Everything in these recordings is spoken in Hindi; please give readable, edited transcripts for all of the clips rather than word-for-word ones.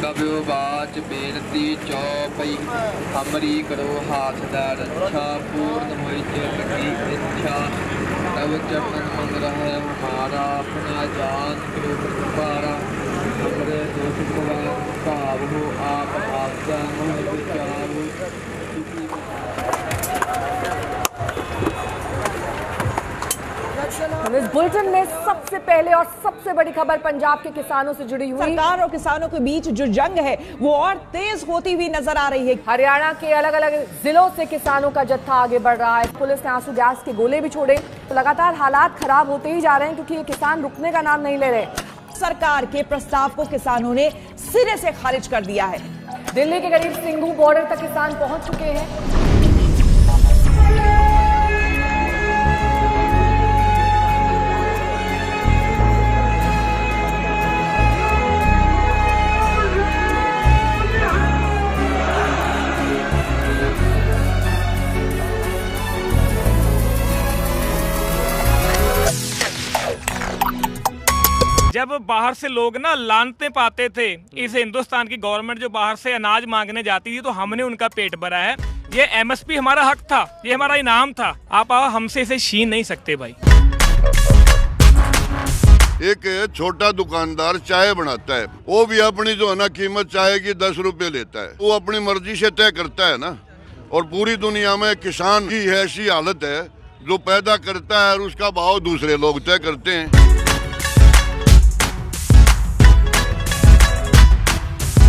कव्यो बाच बेनती चौपई हमरी करो हाथदा रक्षा पूर्ण होई चित की इच्छा तब चरण मन रहे हमारा अपना जान करो पारा हमरे दोष भाव हो आप आपका मोह विचारो। इस बुलेटिन में सबसे पहले और सबसे बड़ी खबर पंजाब के किसानों से जुड़ी हुई। सरकार और किसानों के बीच जो जंग है वो और तेज होती हुई नजर आ रही है। हरियाणा के अलग अलग जिलों से किसानों का जत्था आगे बढ़ रहा है। पुलिस ने आंसू गैस के गोले भी छोड़े। तो लगातार हालात खराब होते ही जा रहे हैं क्योंकि ये किसान रुकने का नाम नहीं ले रहे। सरकार के प्रस्ताव को किसानों ने सिरे से खारिज कर दिया है। दिल्ली के करीब सिंघू बॉर्डर तक किसान पहुंच चुके हैं। जब बाहर से लोग ना लानते पाते थे इस हिंदुस्तान की गवर्नमेंट जो बाहर से अनाज मांगने जाती थी तो हमने उनका पेट भरा है। ये एमएसपी हमारा हक था, ये हमारा इनाम था। आप हमसे इसे छीन नहीं सकते भाई। एक छोटा दुकानदार चाय बनाता है, वो भी अपनी जो है ना कीमत चाय की 10 रुपए लेता है। वो अपनी मर्जी से तय करता है ना। और पूरी दुनिया में किसान की ऐसी हालत है जो पैदा करता है और उसका भाव दूसरे लोग तय करते हैं।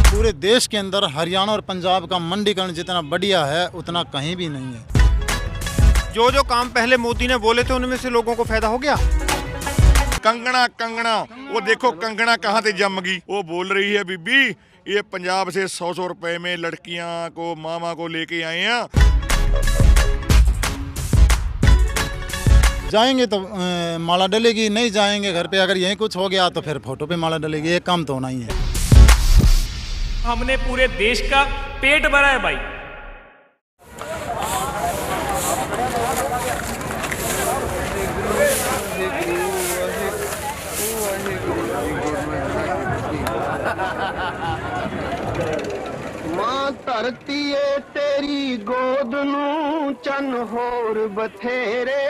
पूरे देश के अंदर हरियाणा और पंजाब का मंडीकरण जितना बढ़िया है उतना कहीं भी नहीं है। जो जो काम पहले मोदी ने बोले थे उनमें से लोगों को फायदा हो गया। कंगना कंगना वो देखो कंगना कहाँ से जम गई। वो बोल रही है बीबी ये पंजाब से 100-100 रुपए में लड़कियां को मामा को लेके आए हैं। जाएंगे तो माला डलेगी, नहीं जाएंगे घर पे अगर यहीं कुछ हो गया तो फिर फोटो पे माला डलेगी। ये काम तो होना ही है। हमने पूरे देश का पेट भरा है भाई। मां धरती तेरी गोद नू चन होर बथेरे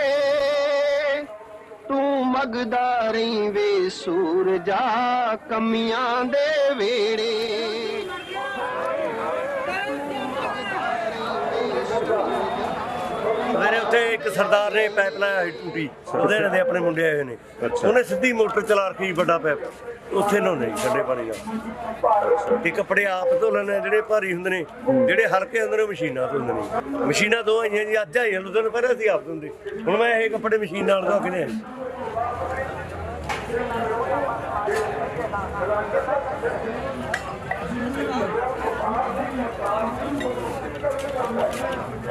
तू मगदारी वे सूरजा कमियां दे वेड़े। मेरे उत्थे एक सरदार ने पाइप लाया टूटी लुधियाने दे अपने मुंडे आए ने उन्हें सीधी मोटर चला रखी बड़ा पाइप उत्थे नहाउने ठंडे पानी नाल ते कपड़े आप धो लैने ਜਿਹੜੇ ਭਾਰੀ ਹੁੰਦੇ ਨੇ ਜਿਹੜੇ ਹਲਕੇ ਹੁੰਦੇ ਨੇ ਮਸ਼ੀਨਾਂ ਤੋਂ ਹੁੰਦੇ ਨੇ। ਮਸ਼ੀਨਾਂ ਦੋ ਆਈਆਂ ਜੀ ਅੱਜ ਆਈਆਂ ਲੁਧਿਆਣੇ ਪਹਿਲਾਂ ਅਸੀਂ ਆਪ ਧੋਂਦੇ ਹੁਣ ਮੈਂ ਇਹ ਕੱਪੜੇ ਮਸ਼ੀਨ ਨਾਲ ਧੋ ਕੇ ਨੇ।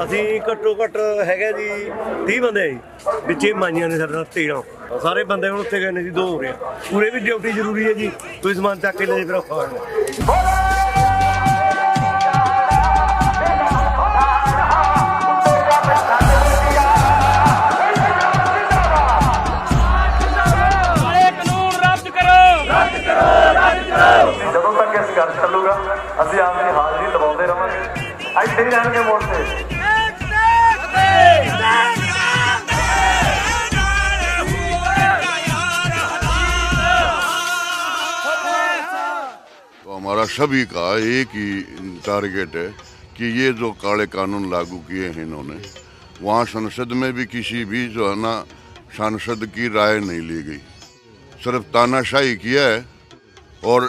ਅਸੀਂ ਘੱਟੋ ਘੱਟ ਹੈਗਾ ਜੀ 30 ਬੰਦੇ ਜੀ ਵਿੱਚੇ ਮਾਈਆਂ ਨੇ ਸਾਡੇ ਨਾਲ 13 ਸਾਰੇ ਬੰਦੇ ਹੁਣ ਉੱਥੇ ਗਏ ਨੇ ਜੀ 2 ਹੋ ਰਹੇ ਪੂਰੇ ਵੀ ਡਿਊਟੀ ਜ਼ਰੂਰੀ ਹੈ ਜੀ। ਤੁਸੀਂ ਸਮਾਨ ਚੱਕ ਕੇ ਲੈ ਫਿਰ ਔਖਾ ਜਦੋਂ ਤੱਕ ਇਹ ਸੰਘਰਸ਼ ਚੱਲੂਗਾ ਅਸੀਂ ਆਪਣੀ ਹਾਜ਼ਰੀ ਲਵਾਉਂਦੇ ਰਵਾਂਗੇ। ਇੱਥੇ ਹੀ ਰਹਿਣਗੇ ਮੋੜ ਤੇ। तो हमारा सभी का एक ही टारगेट है कि ये जो काले कानून लागू किए हैं इन्होंने, वहाँ संसद में भी किसी भी जो है ना सांसद की राय नहीं ली गई, सिर्फ तानाशाही किया है। और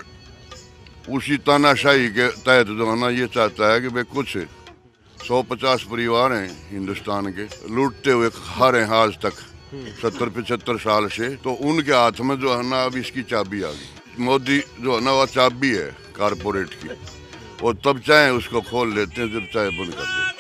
उसी तानाशाही के तहत जो है ना ये चाहता है कि भाई कुछ 150 परिवार हैं हिंदुस्तान के लूटते हुए खा रहे हैं आज तक 70-75 साल से। तो उनके हाथ में जो है ना अब इसकी चाबी आ गई। मोदी जो है ना वह चाबी है कारपोरेट की, और तब चाहे उसको खोल लेते हैं जब चाहे बंद कर देते हैं।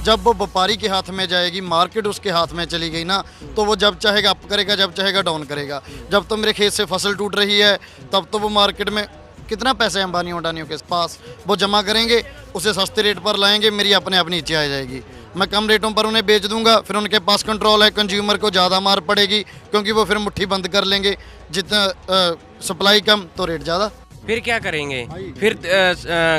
जब वो व्यापारी के हाथ में जाएगी, मार्केट उसके हाथ में चली गई ना, तो वो जब चाहेगा अप करेगा, जब चाहेगा डाउन करेगा। जब तो मेरे खेत से फसल टूट रही है तब तो वो मार्केट में कितना पैसे अंबानी उडानियों के पास वो जमा करेंगे, उसे सस्ते रेट पर लाएंगे, मेरी अपने आप नीचे आ जाएगी। मैं कम रेटों पर उन्हें बेच दूंगा, फिर उनके पास कंट्रोल है, कंज्यूमर को ज़्यादा मार पड़ेगी क्योंकि वो फिर मुट्ठी बंद कर लेंगे। जितना सप्लाई कम तो रेट ज़्यादा। फिर क्या करेंगे? फिर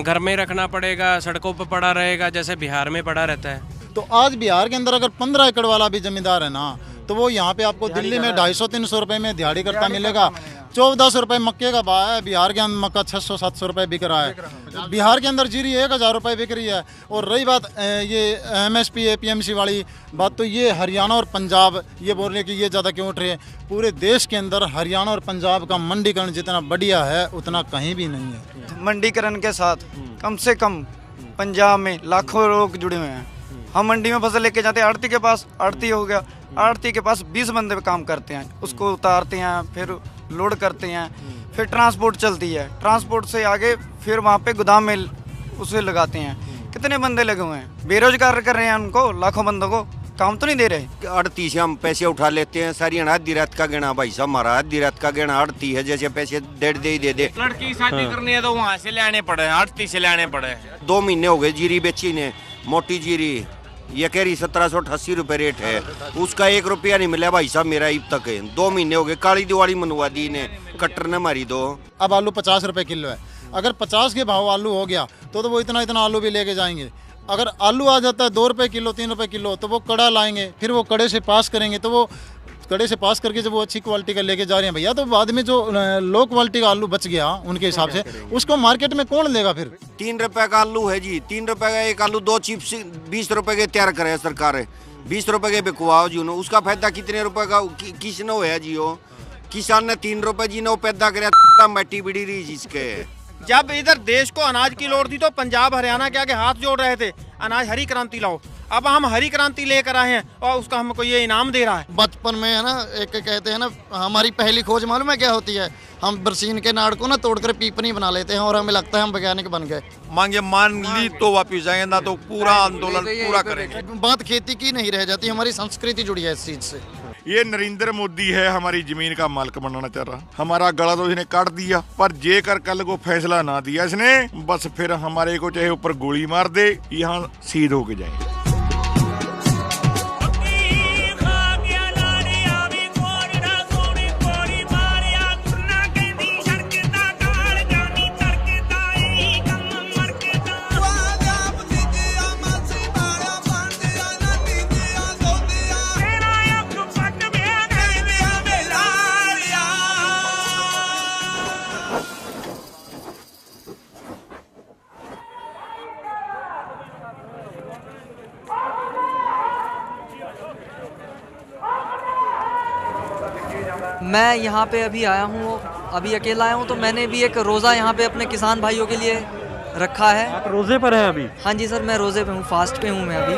घर में रखना पड़ेगा, सड़कों पर पड़ा रहेगा जैसे बिहार में पड़ा रहता है। तो आज बिहार के अंदर अगर 15 एकड़ वाला भी जमींदार है ना, तो वो यहाँ पे आपको दिल्ली में 250-300 रुपए में दिहाड़ी करता मिलेगा। 1400 रुपए मक्के का भाव है, बिहार के अंदर मक्का 600-700 रुपए बिक रहा है। बिहार के अंदर जीरी 1000 रुपए बिक रही है। और रही बात ये MSP APMC वाली बात, तो ये हरियाणा और पंजाब ये बोल रहे कि ये ज़्यादा क्यों उठ रहे हैं। पूरे देश के अंदर हरियाणा और पंजाब का मंडीकरण जितना बढ़िया है उतना कहीं भी नहीं है। मंडीकरण के साथ कम से कम पंजाब में लाखों लोग जुड़े हुए हैं। हम मंडी में फसल लेके जाते हैं आड़ती के पास, आड़ती हो गया, आड़ती के पास 20 बंदे काम करते हैं, उसको उतारते हैं, फिर लोड करते हैं, फिर ट्रांसपोर्ट चलती है, ट्रांसपोर्ट से आगे फिर वहाँ पे गोदाम में उसे लगाते हैं। कितने बंदे लगे हुए हैं, बेरोजगार कर रहे हैं उनको, लाखों बंदों को काम तो नहीं दे रहे। आड़ती से हम पैसे उठा लेते हैं, सारी आधी रात का गहना भाई साहब, हमारा आधी रात का गहना आड़ती है, जैसे पैसे डेढ़ दे ही दे दे। लड़की की शादी करनी है तो वहाँ से लाने पड़े, आड़ती से लाने पड़े। 2 महीने हो गए जीरी बेची ने, मोटी जीरी ये कह रही 1788 रुपये रेट है, उसका 1 रुपया नहीं मिला भाई साहब मेरा अब तक है। 2 महीने हो गए, काली दिवाली मनवा दी ने, कट्टर ने मारी दो। अब आलू 50 रुपए किलो है, अगर 50 के भाव आलू हो गया तो वो इतना आलू भी लेके जाएंगे। अगर आलू आ जाता है 2 रुपये किलो, 3 रुपये किलो, तो वो कड़ा लाएंगे, फिर वो कड़े से पास करेंगे, तो वो कड़े से पास करके जब वो अच्छी क्वालिटी का लेके जा रहे हैं भैया, तो बाद में जो लो क्वालिटी का आलू बच गया उनके हिसाब से, उसको मार्केट में कौन लेगा फिर? 3 रुपए का आलू है जी, 3 रुपए का एक आलू, 2 चिप्स 20 रुपए के तैयार करे सरकार है, 20 रुपए के बिकवाओ जी, उसका फायदा कितने रुपए का किसने होया जी? हो किसान ने 3 रुपए जी ने पैदा कराया, मट्टी बिड़ी रही जिसके। जब इधर देश को अनाज की लोड़ थी तो पंजाब हरियाणा के आगे हाथ जोड़ रहे थे, अनाज हरी क्रांति लाओ। अब हम हरी क्रांति लेकर आए हैं और उसका हमको ये इनाम दे रहा है। बचपन में है ना, एक कहते हैं ना, हमारी पहली खोज मालूम है क्या होती है? हम बरसीन के नाड़ को ना तोड़कर पीपनी बना लेते हैं और हमें लगता है हम वैज्ञानिक बन गए। मांगे मान ली तो वापिस जाएंगे, ना तो पूरा आंदोलन पूरा करेंगे। बात खेती की नहीं रह जाती, हमारी संस्कृति जुड़ी है इस चीज से। ये नरेंद्र मोदी है हमारी जमीन का मालिक बनाना चाह रहा, हमारा गला तो इसने काट दिया, पर जेकर कल को फैसला ना दिया इसने, बस फिर हमारे को चाहे ऊपर गोली मार दे, यहाँ शहीद होके जाएंगे। मैं यहाँ पे अभी आया हूँ, अभी अकेला आया हूँ, तो मैंने भी एक रोज़ा यहाँ पे अपने किसान भाइयों के लिए रखा है। आप रोज़े पर हैं अभी? हाँ जी सर, मैं रोज़े पे हूँ, फास्ट पे हूँ मैं अभी।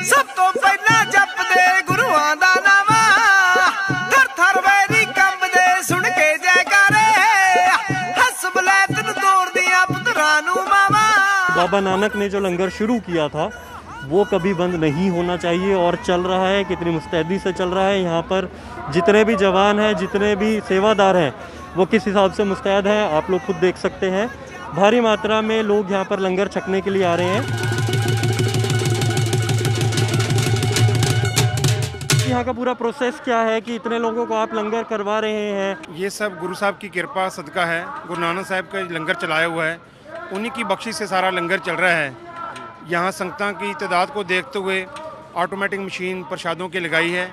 सब तो पहला जप दे गुरुआं दा नामा, थर थर वैरी कंब दे सुन के जयकारे, हंस बलैत नु तोड़ दिया पुत्रा नु मामा। बाबा नानक ने जो लंगर शुरू किया था वो कभी बंद नहीं होना चाहिए और चल रहा है, कितनी मुस्तैदी से चल रहा है। यहाँ पर जितने भी जवान हैं, जितने भी सेवादार हैं, वो किस हिसाब से मुस्तैद हैं आप लोग खुद देख सकते हैं। भारी मात्रा में लोग यहाँ पर लंगर छकने के लिए आ रहे हैं। यहाँ का पूरा प्रोसेस क्या है कि इतने लोगों को आप लंगर करवा रहे हैं? ये सब गुरु साहब की कृपा सदका है, गुरु नानक साहब का लंगर चलाया हुआ है, उन्हीं की बख्शिश से सारा लंगर चल रहा है। यहाँ संगतां की तादाद को देखते हुए ऑटोमेटिक मशीन प्रसादों की लगाई है।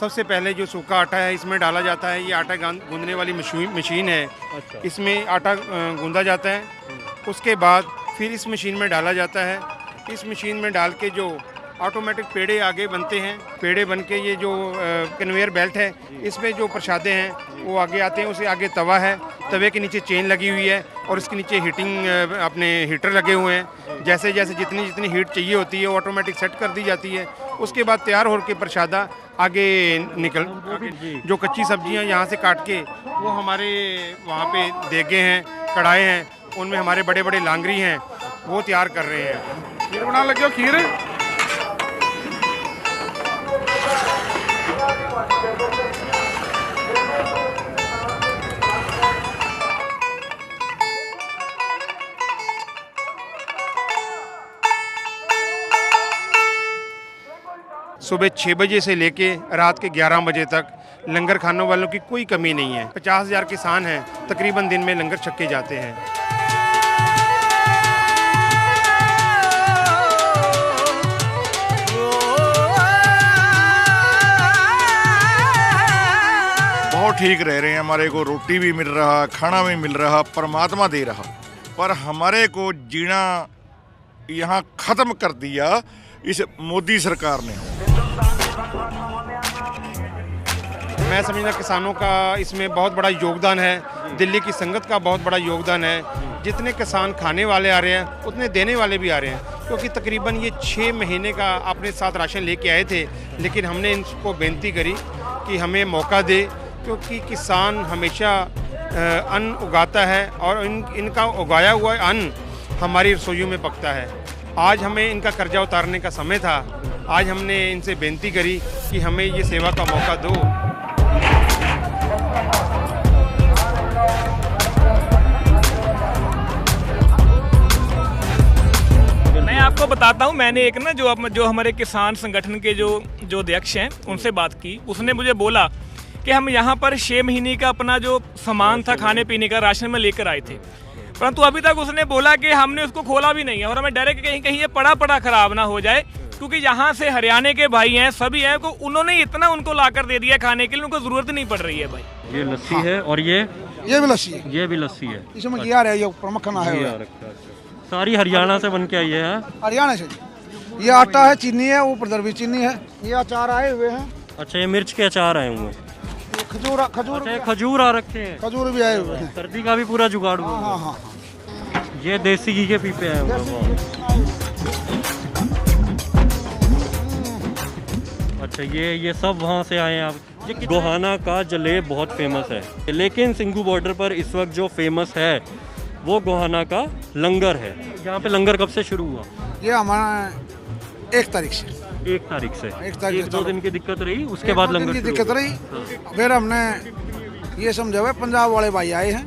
सबसे पहले जो सूखा आटा है इसमें डाला जाता है, ये आटा गूंदने वाली मशीन है, इसमें आटा गूंदा जाता है। उसके बाद फिर इस मशीन में डाला जाता है, इस मशीन में डाल के जो ऑटोमेटिक पेड़े आगे बनते हैं, पेड़े बन के ये जो कन्वेयर बेल्ट है इसमें जो प्रसादे हैं वो आगे आते हैं। उसे आगे तवा है, तवे के नीचे चेन लगी हुई है और इसके नीचे हीटिंग अपने हीटर लगे हुए हैं। जैसे जैसे जितनी हीट चाहिए होती है वो ऑटोमेटिक सेट कर दी जाती है। उसके बाद तैयार होकर प्रसादा आगे निकल जो कच्ची सब्जियां यहाँ से काट के वो हमारे वहाँ पे देगे हैं, कढ़ाई हैं, उनमें हमारे बड़े बड़े लांगरी हैं, वो तैयार कर रहे हैं। खीर बना लगे हो? खीर सुबह 6 बजे से लेके रात के 11 बजे तक लंगर खाने वालों की कोई कमी नहीं है। 50,000 किसान हैं, तकरीबन दिन में लंगर छक्के जाते हैं। बहुत ठीक रह रहे हैं, हमारे को रोटी भी मिल रहा, खाना भी मिल रहा, परमात्मा दे रहा, पर हमारे को जीना यहाँ खत्म कर दिया इस मोदी सरकार ने। मैं समझना किसानों का इसमें बहुत बड़ा योगदान है, दिल्ली की संगत का बहुत बड़ा योगदान है। जितने किसान खाने वाले आ रहे हैं उतने देने वाले भी आ रहे हैं, क्योंकि तकरीबन ये 6 महीने का अपने साथ राशन लेके आए थे, लेकिन हमने इनको बेनती करी कि हमें मौका दे, क्योंकि किसान हमेशा अन्न उगाता है और इनका उगाया हुआ अन्न हमारी रसोइयों में पकता है। आज हमें इनका कर्जा उतारने का समय था, आज हमने इनसे बेनती करी कि हमें ये सेवा का मौका दो। मैं आपको बताता हूँ, मैंने एक ना जो हमारे किसान संगठन के जो अध्यक्ष हैं उनसे बात की। उसने मुझे बोला कि हम यहाँ पर 6 महीने का अपना जो सामान था खाने पीने का राशन में लेकर आए थे, परंतु अभी तक उसने बोला कि हमने उसको खोला भी नहीं है और हमें डर है कि कहीं कहीं ये पड़ा खराब ना हो जाए, क्योंकि यहाँ से हरियाणा के भाई हैं, सभी हैं, को उन्होंने इतना उनको लाकर दे दिया खाने के लिए, उनको जरूरत नहीं पड़ रही है भाई। ये लस्सी है और ये भी लस्सी है, ये भी लस्सी है, इसमें घी आ रहा है, ये ऊपर मक्खन है, सारी हरियाणा से बन के आई है। हरियाणा से ये आटा है, चीनी है, ऊपर भी चीनी है, ये अचार आए हुए हैं। अच्छा, ये मिर्च के अचार आए हुए हैं, खजूर आ रखे हैं, खजूर भी आए हुए हैं, सर्दी का भी पूरा जुगाड़ हुआ। हाँ हाँ। ये देसी घी के पीपे आए हुए हैं। अच्छा, ये सब वहाँ से आए हैं आप। गोहाना का जलेब बहुत फेमस है, लेकिन सिंघू बॉर्डर पर इस वक्त जो फेमस है वो गोहाना का लंगर है। यहाँ पे लंगर कब से शुरू हुआ? ये हमारा 1 तारीख से। 1 तारीख से। 1-2 दिन की दिक्कत रही, उसके बाद लंगर की दिक्कत रही। फिर हमने ये समझा हुआ पंजाब वाले भाई आए हैं,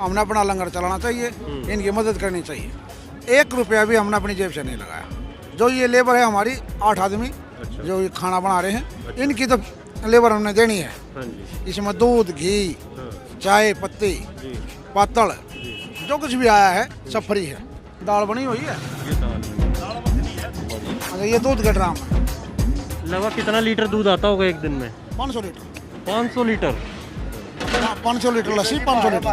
हमने अपना लंगर चलाना चाहिए, इनकी मदद करनी चाहिए। 1 रुपया भी हमने अपनी जेब से नहीं लगाया। जो ये लेबर है हमारी 8 आदमी जो ये खाना बना रहे हैं, इनकी तो लेबर हमने देनी है। इसमें दूध, घी, चाय पत्ती, पातल, जो कुछ भी आया है सब फ्री है। दाल बनी हुई है, ये दूध का ड्राम है। लगभग कितना लीटर दूध आता होगा एक दिन में? 500 लीटर। 500 लीटर? 500 लीटर लस्सी, 500 लीटर।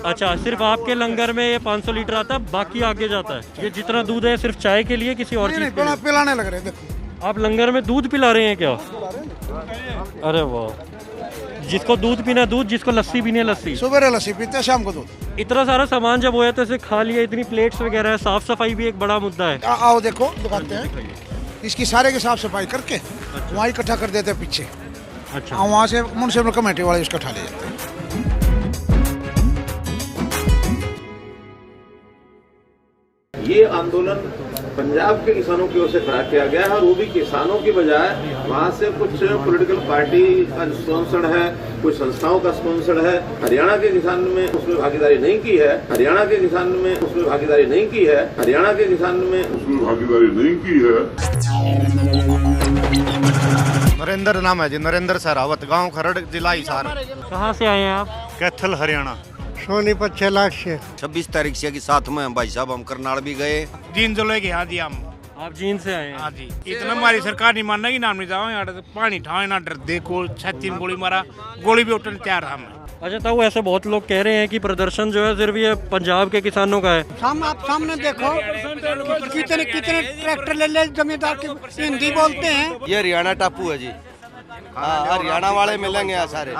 अच्छा, सिर्फ आपके लंगर में ये 500 लीटर आता है, बाकी आगे जाता है? ये जितना दूध है सिर्फ चाय के लिए, किसी और चीज के लिए? पिलाने लग रहे हैं। देखो, आप लंगर में दूध पिला रहे हैं क्या? अरे वाह, जिसको दूध पीना दूध, जिसको लस्सी पीनी है लस्सी। सुबह लस्सी पीते हैं, शाम को दूध। इतना सारा सामान जब होया तो इसे खा लिया, इतनी प्लेट्स वगैरह है, साफ सफाई भी एक बड़ा मुद्दा है। आओ देखो, दिखाते हैं। इसकी सारे की साफ सफाई करके वहाँ इकट्ठा कर देते हैं पीछे। अच्छा, वहाँ से म्युनिसिपल कमेटी वाले इसको उठा ले जाते हैं। ये आंदोलन पंजाब के किसानों की ओर से खड़ा किया गया है, और वो भी किसानों की बजाय वहाँ से कुछ पॉलिटिकल पार्टी का स्पॉन्सर्ड है, कुछ संस्थाओं का स्पॉन्सर्ड है। हरियाणा के किसान में उसमें भागीदारी नहीं की है, हरियाणा के किसान में उसमें भागीदारी नहीं की है, हरियाणा के किसान में उसमें भागीदारी नहीं की है। नरेंद्र नाम है जी, नरेंद्र सहरावत, गाँव खरड़, जिला हिसार। कहाँ से आए हैं आप? कैथल हरियाणा। सोनीपत छेलाट से। 26 तारीख से के साथ में भाई साहब हम करनाल भी गए। जीन जो लेके हाँ जी हम। आप जीन से आए हैं? हाँ जी। इतना हमारी सरकार नहीं मानना कि नाम नहीं जाओ यहाँ पानी ठाए ना डर देखो, 36 गोली मारा, गोली भी उठने तैयार हम। अच्छा, तो ऐसे बहुत लोग कह रहे हैं कि प्रदर्शन जो है सिर्फ ये पंजाब के किसानों का है। आप सामने देखो, कितने ट्रैक्टर ले ले जमींदार की हिंदी बोलते हैं। ये हरियाणा टापू है जी, हरियाणा वाले मिलेंगे यहाँ सारे।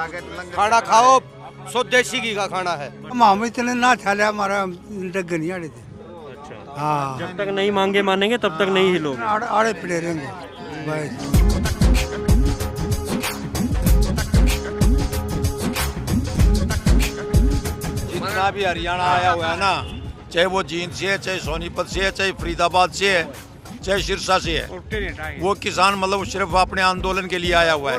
खाना खाओ, स्वदेशी घी का खाना है। हम इतने ना थे, हमारा डग नहीं आड़े थे। अच्छा, हाँ, जब तक नहीं मांगे मानेंगे तब तक नहीं हिलोगे। आड़े पड़े रहेंगे भाई। जितना भी हरियाणा आया हुआ है ना, चाहे वो जींद से है, चाहे सोनीपत से है, चाहे फरीदाबाद से है, चाहे सिरसा से है, वो किसान मतलब सिर्फ अपने आंदोलन के लिए आया हुआ है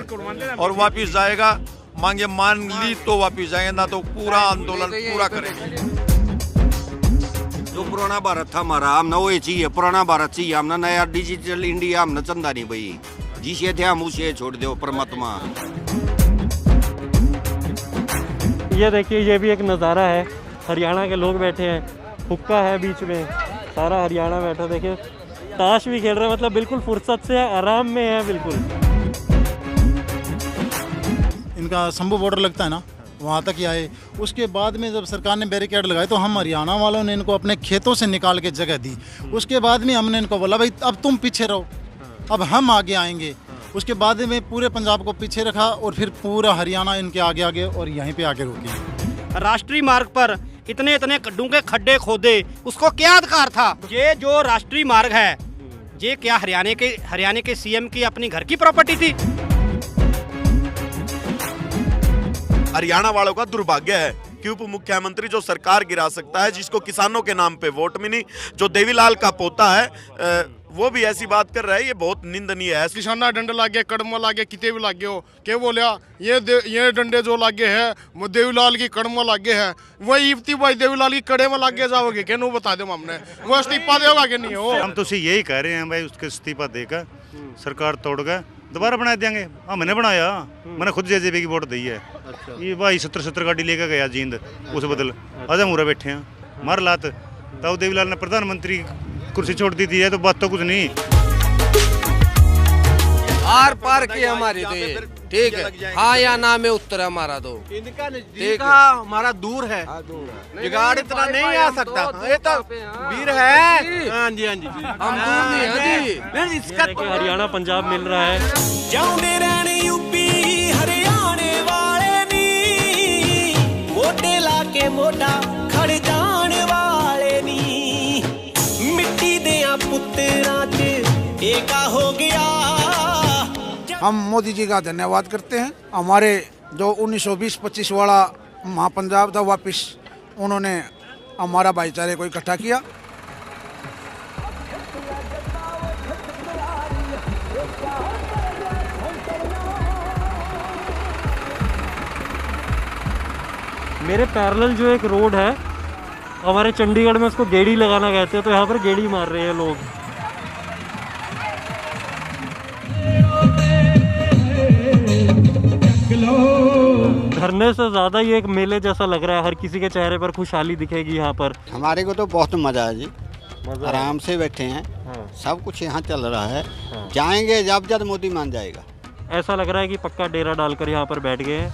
और वापिस जाएगा। मांगे मान ली तो वापिस जाएंगे, ना तो पूरा आंदोलन पूरा करेंगे। जो पुराना भारत था हमारा, हमने वो चाहिए, पुराना भारत चाहिए हमने, नया डिजिटल इंडिया हमने चंदा नहीं भाई, जिसे थे हम उसे छोड़ दो परमात्मा। ये देखिए, ये भी एक नज़ारा है, हरियाणा के लोग बैठे हैं, हुक्का है बीच में, सारा हरियाणा बैठा, देखिए ताश भी खेल रहे हैं, मतलब बिल्कुल फुर्सत से आराम में है बिल्कुल। इनका शंभू बॉर्डर लगता है ना, वहाँ तक ही आए। उसके बाद में जब सरकार ने बैरिकेड लगाए तो हम हरियाणा वालों ने इनको अपने खेतों से निकाल के जगह दी। उसके बाद में हमने इनको बोला भाई अब तुम पीछे रहो, अब हम आगे आएंगे। उसके बाद में पूरे पंजाब को पीछे रखा और फिर पूरा हरियाणा इनके आगे आगे और यहीं पे आके रुकी। राष्ट्रीय मार्ग पर इतने इतने डूंगे खड्डे खोदे, उसको क्या अधिकार था? ये जो राष्ट्रीय मार्ग है, ये क्या हरियाणा के सीएम की अपनी घर की प्रॉपर्टी थी? हरियाणा वालों का दुर्भाग्य है कि उप मुख्यमंत्री जो सरकार गिरा सकता है, जिसको किसानों के नाम पे वोट मिली, जो देवीलाल का पोता है, वो भी ऐसी बात कर रहा है, ये बहुत निंदनीय है। किसाना डंडे लागे, कड़म लागे, किते भी लागे हो, क्या बोलिया ये डंडे जो लागे है वो देवीलाल की कड़म लागे है, वही इफ्ती भाई देवीलाल की कड़े में लागे जाओगे क्या? नु बता दो हमने, वो इस्तीफा देगा कि नहीं हो? हम तो उसे यही कह रहे हैं भाई, उसके इस्तीफा देकर सरकार तोड़ गए, दोबारा बना देंगे। हमने बनाया, मैंने खुद जेजेपी की वोट दी है। ये भाई 70 गाड़ी लेकर गया जींद, उस बदल आजा मुरा बैठे हैं मार लात। तब देवीलाल ने प्रधानमंत्री कुर्सी छोड़ दी थी, है तो बात तो कुछ नहीं। आर पार की हमारी तो ये ठीक है, हाँ या ना में उत्तर हमारा तो ठीक है, हमारा दूर है, जुगाड़ इतना नहीं आ सकता, ये तो वीर है। हाँ जी, हाँ जी, हम दूर नहीं है जी। इसका हरियाणा पंजाब मिल रहा है। जाऊंदे रहने यूपी हरियाणे वाले नी, मोटे लाके मोटा खड़ जान वाले नी, मिट्टी दे पुत्तरां च एका हो गया। हम मोदी जी का धन्यवाद करते हैं। हमारे जो 1920-25 वाला महापंजाब था, वापिस उन्होंने हमारा भाईचारे को इकट्ठा किया। मेरे पैरेलल जो एक रोड है, हमारे चंडीगढ़ में उसको गेड़ी लगाना कहते हैं, तो यहाँ पर गेड़ी मार रहे हैं लोग। धरने से ज्यादा ये एक मेले जैसा लग रहा है, हर किसी के चेहरे पर खुशहाली दिखेगी यहाँ पर। हमारे को तो बहुत मजा है जी, आराम से बैठे हैं। हाँ। सब कुछ यहाँ चल रहा है। हाँ। जाएंगे जब मोदी मान जाएगा। ऐसा लग रहा है कि पक्का डेरा डालकर यहाँ पर बैठ गए हैं।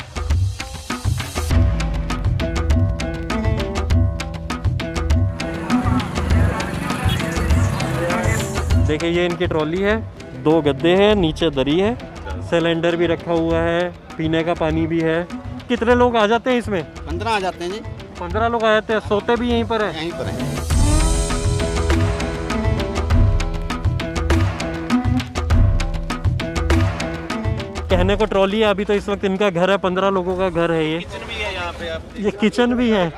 देखिए, ये इनकी ट्रॉली है, 2 गद्दे हैं, नीचे दरी है, सिलेंडर भी रखा हुआ है, पीने का पानी भी है। कितने लोग आ जाते हैं इसमें? 15 आ जाते हैं जी। 15 लोग आ जाते हैं। सोते भी यहीं पर है? यहीं पर है। कहने को ट्रॉली है, अभी तो इस वक्त इनका घर है, 15 लोगों का घर है। ये किचन भी है।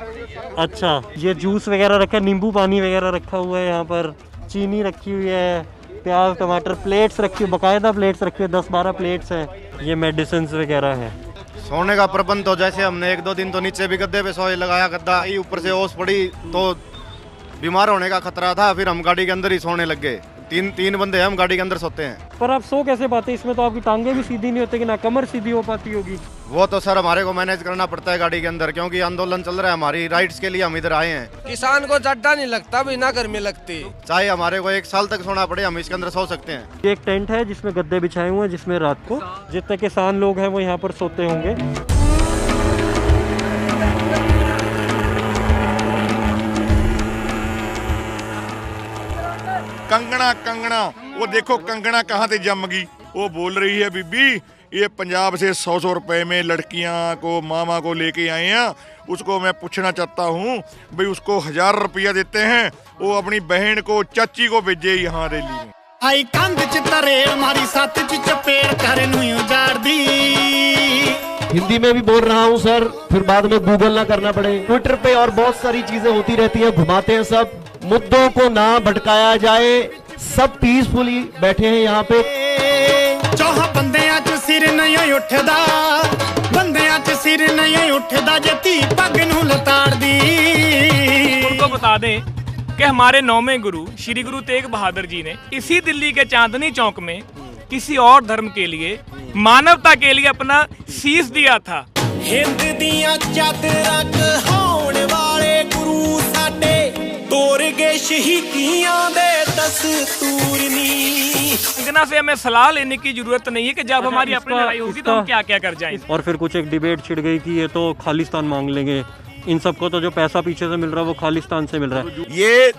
अच्छा, ये जूस वगैरह रखा है, नींबू पानी वगैरह रखा हुआ है, यहाँ पर चीनी रखी हुई है, प्याज टमाटर, प्लेट्स रखी हुई, बाकायदा प्लेट्स रखी हुई, 10-12 प्लेट्स हैं। ये मेडिसिन वगैरह है। सोने का प्रबंध तो जैसे हमने 1-2 दिन तो नीचे भी गद्दे पे सोए लगाया, गद्दा ही ऊपर से ओस पड़ी तो बीमार होने का खतरा था, फिर हम गाड़ी के अंदर ही सोने लग गए। 3 बंदे हम गाड़ी के अंदर सोते हैं। पर आप सो कैसे पाते? इसमें तो आपकी टांगे भी सीधी नहीं होती, कि ना कमर सीधी हो पाती होगी। वो तो सर हमारे को मैनेज करना पड़ता है गाड़ी के अंदर, क्योंकि आंदोलन चल रहा है, हमारी राइट्स के लिए हम इधर आए हैं। किसान को जड्डा नहीं लगता, बिना गर्मी लगती। चाहे हमारे को 1 साल तक सोना पड़े, हम इसके अंदर सो सकते हैं। ये एक टेंट है जिसमें गद्दे बिछाए हुए हैं, जिसमें रात को जितने किसान लोग हैं वो यहाँ पर सोते होंगे। कंगना, वो देखो कंगना कहाँ से जम गई। वो बोल रही है बीबी, ये पंजाब से 100-100 रुपए में लड़कियां को मामा को लेके आए हैं उसको मैं पूछना चाहता हूँ भाई उसको 1000 रुपया देते हैं, वो अपनी बहन को चाची को भेजे यहाँ रैली में। आई कंध च तरेड़ मारी सत च चपेड़ कर नूं उजाड़ दी। हिंदी में भी बोल रहा हूँ सर, फिर बाद में गूगल ना करना पड़े। ट्विटर पे और बहुत सारी चीजें होती रहती हैं, घुमाते हैं सब, मुद्दों को ना भटकाया जाए, सब पीसफुली बैठे हैं यहाँ पे। चौहा बंदियां च सिर नहीं उठदा, बंदियां च सिर नहीं उठदा, जती पग नूं लताड़ दी। उनको बता दें कि हमारे 9वें गुरु श्री गुरु तेग बहादुर जी ने इसी दिल्ली के चांदनी चौक में किसी और धर्म के लिए, मानवता के लिए अपना शीश दिया था। हिंद दियां चादरां कहाउण वाले गुरु साडे तोड़ गए शहीदियां दे दस्तूर नी। अंगना से हमें सलाह लेने की जरूरत नहीं है कि जब हमारी अपनी लड़ाई होगी तो हम क्या क्या कर जाएं। और फिर कुछ एक डिबेट छिड़ गई कि ये तो खालिस्तान मांग लेंगे, इन सबको तो जो पैसा पीछे से मिल रहा है वो खालिस्तान से मिल रहा है। ये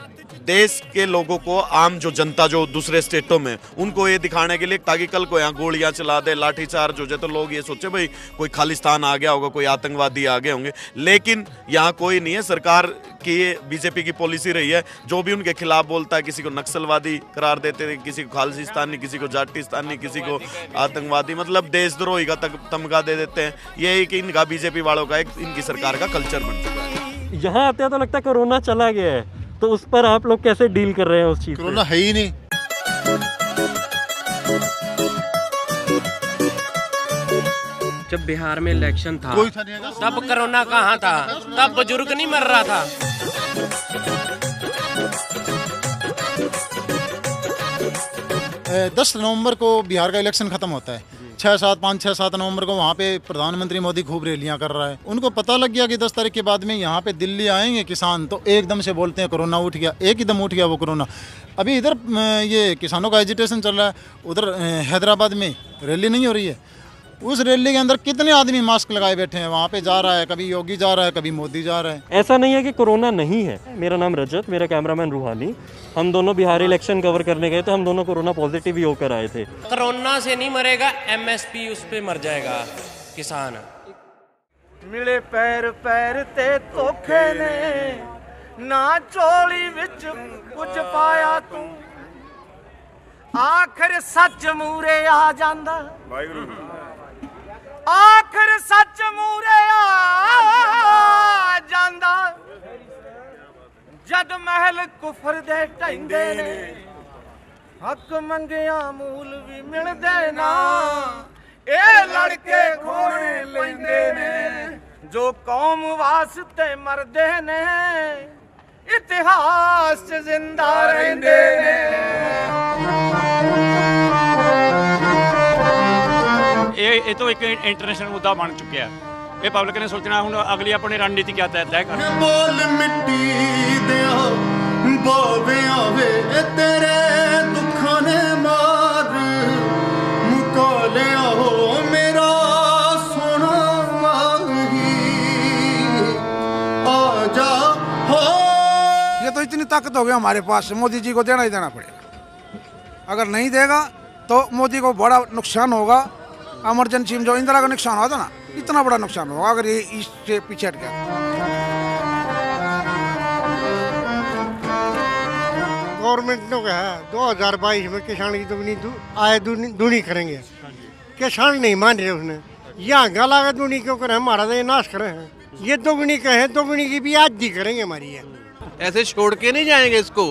देश के लोगों को, आम जो जनता जो दूसरे स्टेटों में, उनको ये दिखाने के लिए ताकि कल को यहाँ गोलियां चला दे, लाठीचार्ज हो जाए तो लोग ये सोचे भाई कोई खालिस्तान आ गया होगा, कोई आतंकवादी आ गए होंगे। लेकिन यहाँ कोई नहीं है। सरकार की ये बीजेपी की पॉलिसी रही है, जो भी उनके खिलाफ बोलता है किसी को नक्सलवादी करार देते थे, किसी को खालिस्तानी, किसी को जाटिस्तानी, किसी को आतंकवादी, मतलब देशद्रोही का तमगा दे देते हैं। यही कि इनका बीजेपी वालों का एक इनकी सरकार का कल्चर बन चुका है। यहाँ आते हैं तो लगता है कोरोना चला गया है, तो उस पर आप लोग कैसे डील कर रहे हैं उस चीज? कोरोना है ही नहीं। जब बिहार में इलेक्शन था तब कोरोना कहाँ था, तब बुजुर्ग नहीं मर रहा था। 10 नवंबर को बिहार का इलेक्शन खत्म होता है। 5-6-7 नवंबर को वहाँ पे प्रधानमंत्री मोदी खूब रैलियां कर रहा है। उनको पता लग गया कि 10 तारीख के बाद में यहाँ पे दिल्ली आएंगे किसान, तो एकदम से बोलते हैं कोरोना उठ गया, एकदम उठ गया वो कोरोना। अभी इधर ये किसानों का एजिटेशन चल रहा है, उधर हैदराबाद में रैली नहीं हो रही है। उस रैली के अंदर कितने आदमी मास्क लगाए बैठे हैं, वहाँ पे जा रहा है, कभी योगी जा रहा है, कभी मोदी जा रहा है। ऐसा नहीं है कि कोरोना नहीं है। मेरा नाम रजत, मेरा कैमरामैन रूहानी, हम दोनों बिहार इलेक्शन कवर करने गए थे, हम दोनों कोरोना पॉजिटिव ही होकर आए थे। कोरोना से नहीं मरेगा, MSP उस पे मर जाएगा किसान। मिले पैर पैर ते धोखे ने, ना चोली विच कुछ पाया तू, आखिर सच मूरे आ जांदा, आखिर सच मूरे आ जांदा, जद महल कुफर दे ढैंदे ने, हक मंगिया मूल भी मिलदे ना, ए लड़के खोने लैंदे ने, जो कौम वास्ते मरदे ने, इतिहास च जिंदा रहिंदे ने। ਇਹ तो एक इंटरनेशनल मुद्दा बन चुका है। ये पब्लिक ने सोचना ਹੁਣ अगली अपनी रणनीति क्या तय करना। बोल मिट्टी दिया बोविया वे तेरे दुखों ने मार मुका लिया हो मेरा सोना माही आ जा हो। ये तो इतनी ताकत हो गई हमारे पास, मोदी जी को देना ही देना पड़ेगा। अगर नहीं देगा तो मोदी को बड़ा नुकसान होगा। इमरजेंसी में जो इंदिरा का नुकसान हुआ था ना, इतना बड़ा नुकसान होगा अगर ये इससे पीछे हट गया। गवर्नमेंट ने कहा 2022 में किसान की दूनी करेंगे, किसान नहीं मान रहे। उसने यहाँ गला का दूनी क्यों करें, हमारा तो ये नाश करे हैं। ये दोगुनी कहे, दोगुनी की भी आज ही करेंगे हमारी। है ऐसे छोड़ के नहीं जाएंगे इसको,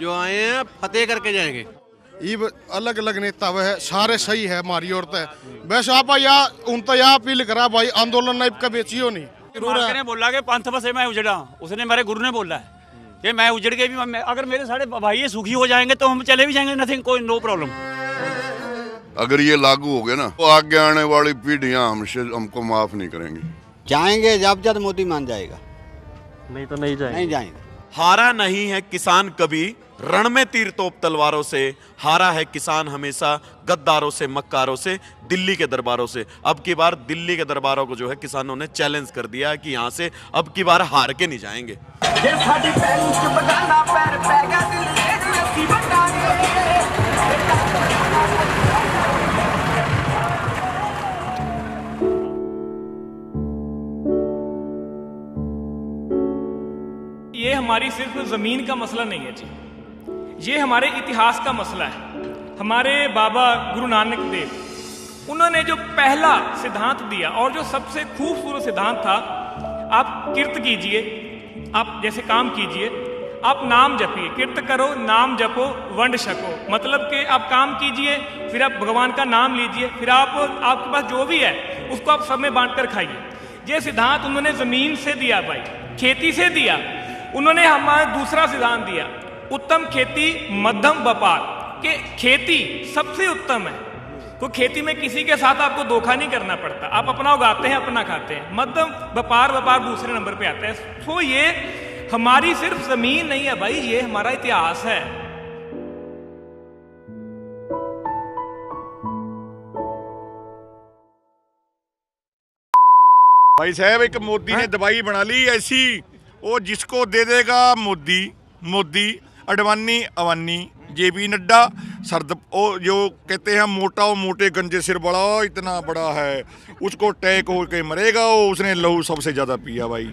जो आए हैं फतेह करके जाएंगे। ये अलग अलग नेता वह सारे सही है, हमारी औरतें वैसे आप या उन तो यह अपील करा भाई आंदोलन नहीं का बेचियो नहीं। ने बोला कि पंथ बसे मैं उजड़ा, उसने मेरे गुरु ने बोला है कि मैं उजड़ के भी, अगर मेरे सारे भाई सुखी हो जाएंगे तो हम चले भी जाएंगे, नथिंग, कोई नो प्रॉब्लम। अगर ये लागू हो गया ना तो आगे आने वाली पीढ़ियां हमको माफ नहीं करेंगी। जाएंगे जब मोदी मान जाएगा, नहीं तो नहीं जाएंगे। नहीं जाएंगे। हारा नहीं है किसान कभी रण में तीर तोप तलवारों से, हारा है किसान हमेशा गद्दारों से, मक्कारों से, दिल्ली के दरबारों से। अब की बार दिल्ली के दरबारों को जो है किसानों ने चैलेंज कर दिया है कि यहाँ से अब की बार हार के नहीं जाएंगे। ये हमारी सिर्फ ज़मीन का मसला नहीं है जी, ये हमारे इतिहास का मसला है। हमारे बाबा गुरु नानक देव, उन्होंने जो पहला सिद्धांत दिया और जो सबसे खूबसूरत सिद्धांत था, आप किर्त कीजिए, आप जैसे काम कीजिए, आप नाम जपिए, किर्त करो, नाम जपो, वंड छको। मतलब कि आप काम कीजिए, फिर आप भगवान का नाम लीजिए, फिर आपके पास जो भी है उसको आप सब में बांट कर खाइए। ये सिद्धांत उन्होंने जमीन से दिया भाई, खेती से दिया। उन्होंने हमारा दूसरा सिद्धांत दिया, उत्तम खेती मध्यम व्यापार, कि खेती सबसे उत्तम है। कोई खेती में किसी के साथ आपको धोखा नहीं करना पड़ता, आप अपना उगाते हैं, अपना खाते हैं। मध्यम व्यापार दूसरे नंबर पे आता है। तो ये हमारी सिर्फ जमीन नहीं है भाई, ये हमारा इतिहास है। भाई साहब, एक मोदी ने दवाई बना ली ऐसी, वो जिसको दे देगा मोदी, मोदी अडवाणी अवानी, जेपी नड्डा सरद, ओ जो कहते हैं मोटा और मोटे गंजे सिर बड़ा, इतना बड़ा है, उसको टैक होके मरेगा, वो उसने लहू सबसे ज्यादा पिया भाई।